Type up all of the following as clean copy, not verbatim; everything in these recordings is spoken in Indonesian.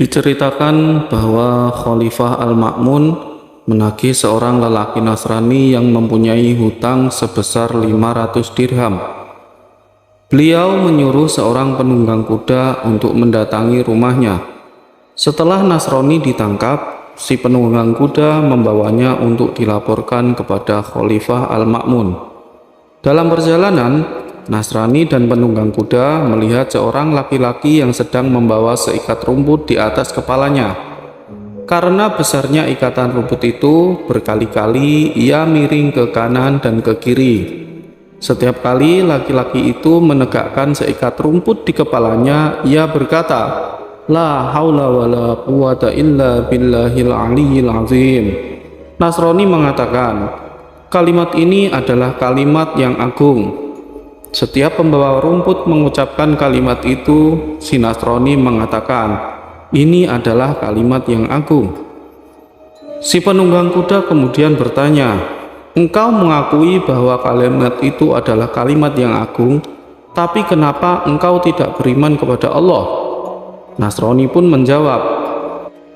Diceritakan bahwa Khalifah Al-Ma'mun menagih seorang lelaki Nasrani yang mempunyai hutang sebesar 500 dirham. Beliau menyuruh seorang penunggang kuda untuk mendatangi rumahnya. Setelah Nasrani ditangkap, si penunggang kuda membawanya untuk dilaporkan kepada Khalifah Al-Ma'mun. Dalam perjalanan, Nasrani dan penunggang kuda melihat seorang laki-laki yang sedang membawa seikat rumput di atas kepalanya. Karena besarnya ikatan rumput itu, berkali-kali ia miring ke kanan dan ke kiri. Setiap kali laki-laki itu menegakkan seikat rumput di kepalanya, ia berkata, "La haula wa la quwata illa billahil aliyyil azim." Nasrani mengatakan, kalimat ini adalah kalimat yang agung. Setiap pembawa rumput mengucapkan kalimat itu, si Nasrani mengatakan, ini adalah kalimat yang agung. Si penunggang kuda kemudian bertanya, engkau mengakui bahwa kalimat itu adalah kalimat yang agung, tapi kenapa engkau tidak beriman kepada Allah? Nasrani pun menjawab,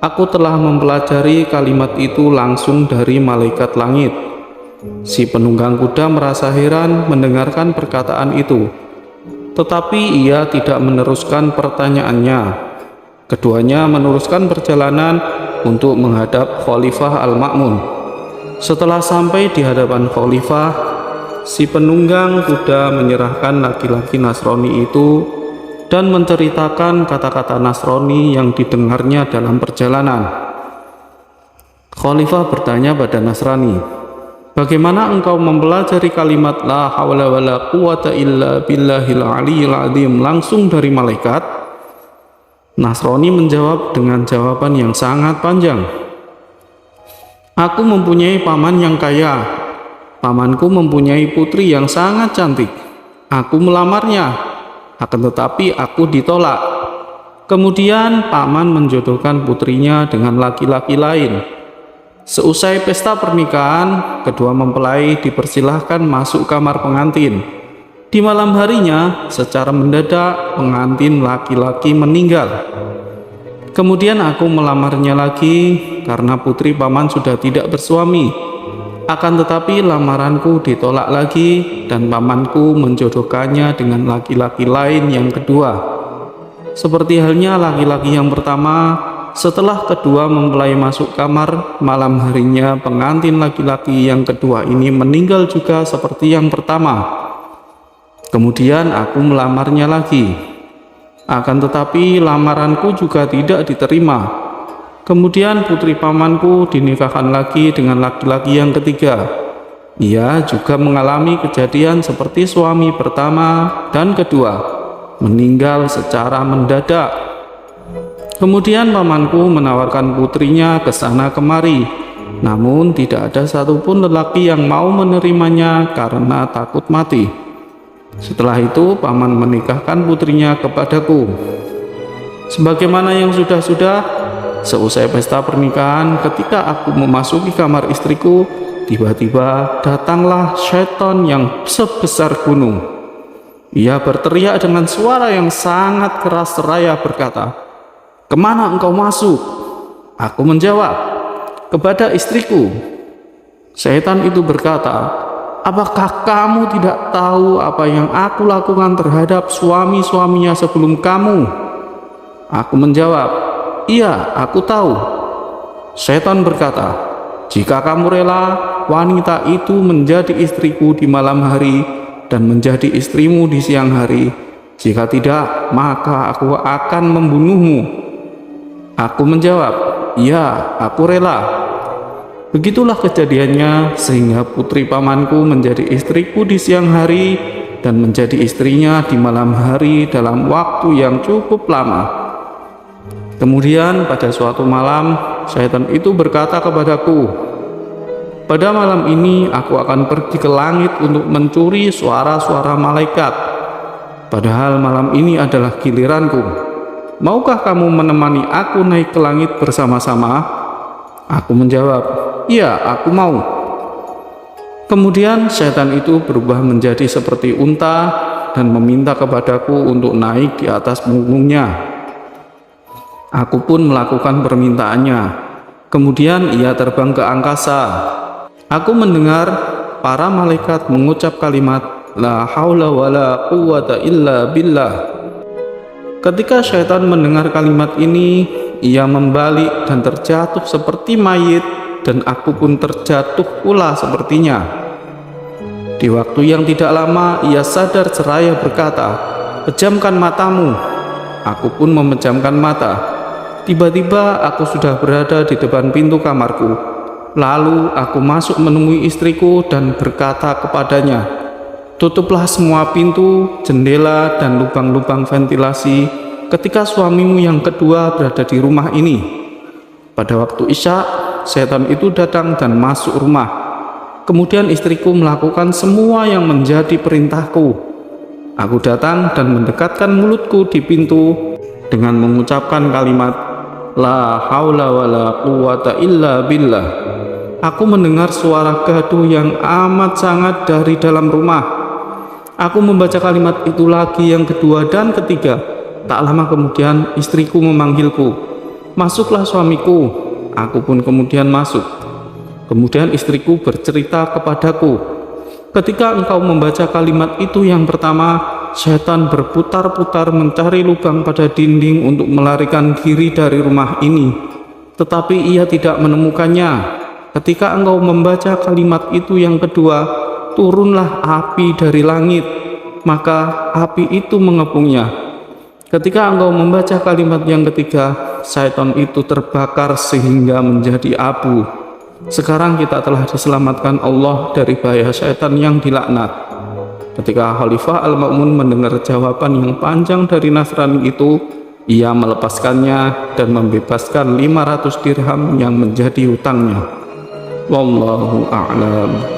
aku telah mempelajari kalimat itu langsung dari malaikat langit. Si penunggang kuda merasa heran mendengarkan perkataan itu, tetapi ia tidak meneruskan pertanyaannya. Keduanya meneruskan perjalanan untuk menghadap Khalifah Al-Ma'mun. Setelah sampai di hadapan Khalifah, si penunggang kuda menyerahkan laki-laki Nasrani itu dan menceritakan kata-kata Nasrani yang didengarnya dalam perjalanan. Khalifah bertanya pada Nasrani, bagaimana engkau mempelajari kalimat la haula wa la quwata illa billahil aliyyil azim langsung dari malaikat? Nasrani menjawab dengan jawaban yang sangat panjang. Aku mempunyai paman yang kaya. Pamanku mempunyai putri yang sangat cantik. Aku melamarnya, akan tetapi aku ditolak. Kemudian paman menjodohkan putrinya dengan laki-laki lain. Seusai pesta pernikahan, kedua mempelai dipersilahkan masuk kamar pengantin. Di malam harinya, secara mendadak pengantin laki-laki meninggal. Kemudian aku melamarnya lagi karena putri paman sudah tidak bersuami. Akan tetapi lamaranku ditolak lagi dan pamanku menjodohkannya dengan laki-laki lain yang kedua. Seperti halnya laki-laki yang pertama, setelah kedua mempelai masuk kamar, malam harinya pengantin laki-laki yang kedua ini meninggal juga seperti yang pertama. Kemudian aku melamarnya lagi. Akan tetapi lamaranku juga tidak diterima. Kemudian putri pamanku dinikahkan lagi dengan laki-laki yang ketiga. Ia juga mengalami kejadian seperti suami pertama dan kedua, meninggal secara mendadak. Kemudian pamanku menawarkan putrinya ke sana kemari, namun tidak ada satupun lelaki yang mau menerimanya karena takut mati. Setelah itu paman menikahkan putrinya kepadaku. Sebagaimana yang sudah-sudah, seusai pesta pernikahan, ketika aku memasuki kamar istriku, tiba-tiba datanglah syaitan yang sebesar gunung. Ia berteriak dengan suara yang sangat keras seraya berkata, kemana engkau masuk? Aku menjawab, kepada istriku. Setan itu berkata, apakah kamu tidak tahu apa yang aku lakukan terhadap suami-suaminya sebelum kamu? Aku menjawab, iya, aku tahu. Setan berkata, jika kamu rela, wanita itu menjadi istriku di malam hari dan menjadi istrimu di siang hari. Jika tidak, maka aku akan membunuhmu. Aku menjawab, iya, aku rela. Begitulah kejadiannya sehingga putri pamanku menjadi istriku di siang hari dan menjadi istrinya di malam hari dalam waktu yang cukup lama. Kemudian pada suatu malam, syaitan itu berkata kepadaku, pada malam ini aku akan pergi ke langit untuk mencuri suara-suara malaikat. Padahal malam ini adalah giliranku. Maukah kamu menemani aku naik ke langit bersama-sama? Aku menjawab, iya, aku mau. Kemudian setan itu berubah menjadi seperti unta dan meminta kepadaku untuk naik di atas punggungnya. Aku pun melakukan permintaannya. Kemudian ia terbang ke angkasa. Aku mendengar para malaikat mengucap kalimat la haula wala quwata illa billah. Ketika syaitan mendengar kalimat ini, ia membalik dan terjatuh seperti mayit, dan aku pun terjatuh pula sepertinya. Di waktu yang tidak lama, ia sadar seraya berkata, "Pejamkan matamu." Aku pun memejamkan mata. Tiba-tiba aku sudah berada di depan pintu kamarku. Lalu aku masuk menemui istriku dan berkata kepadanya, "Tutuplah semua pintu, jendela, dan lubang-lubang ventilasi ketika suamimu yang kedua berada di rumah ini." Pada waktu Isya, setan itu datang dan masuk rumah. Kemudian istriku melakukan semua yang menjadi perintahku. Aku datang dan mendekatkan mulutku di pintu dengan mengucapkan kalimat la haula wala quwata illa billah. Aku mendengar suara gaduh yang amat sangat dari dalam rumah. Aku membaca kalimat itu lagi yang kedua dan ketiga. Tak lama kemudian istriku memanggilku, "Masuklah suamiku." Aku pun kemudian masuk. Kemudian istriku bercerita kepadaku, "Ketika engkau membaca kalimat itu yang pertama, setan berputar-putar mencari lubang pada dinding untuk melarikan diri dari rumah ini. Tetapi ia tidak menemukannya. Ketika engkau membaca kalimat itu yang kedua, turunlah api dari langit, maka api itu mengepungnya. Ketika engkau membaca kalimat yang ketiga, setan itu terbakar sehingga menjadi abu. Sekarang kita telah diselamatkan Allah dari bahaya setan yang dilaknat." Ketika Khalifah Al-Ma'mun mendengar jawaban yang panjang dari Nasrani itu, ia melepaskannya dan membebaskan 500 dirham yang menjadi hutangnya. Wallahu a'lam.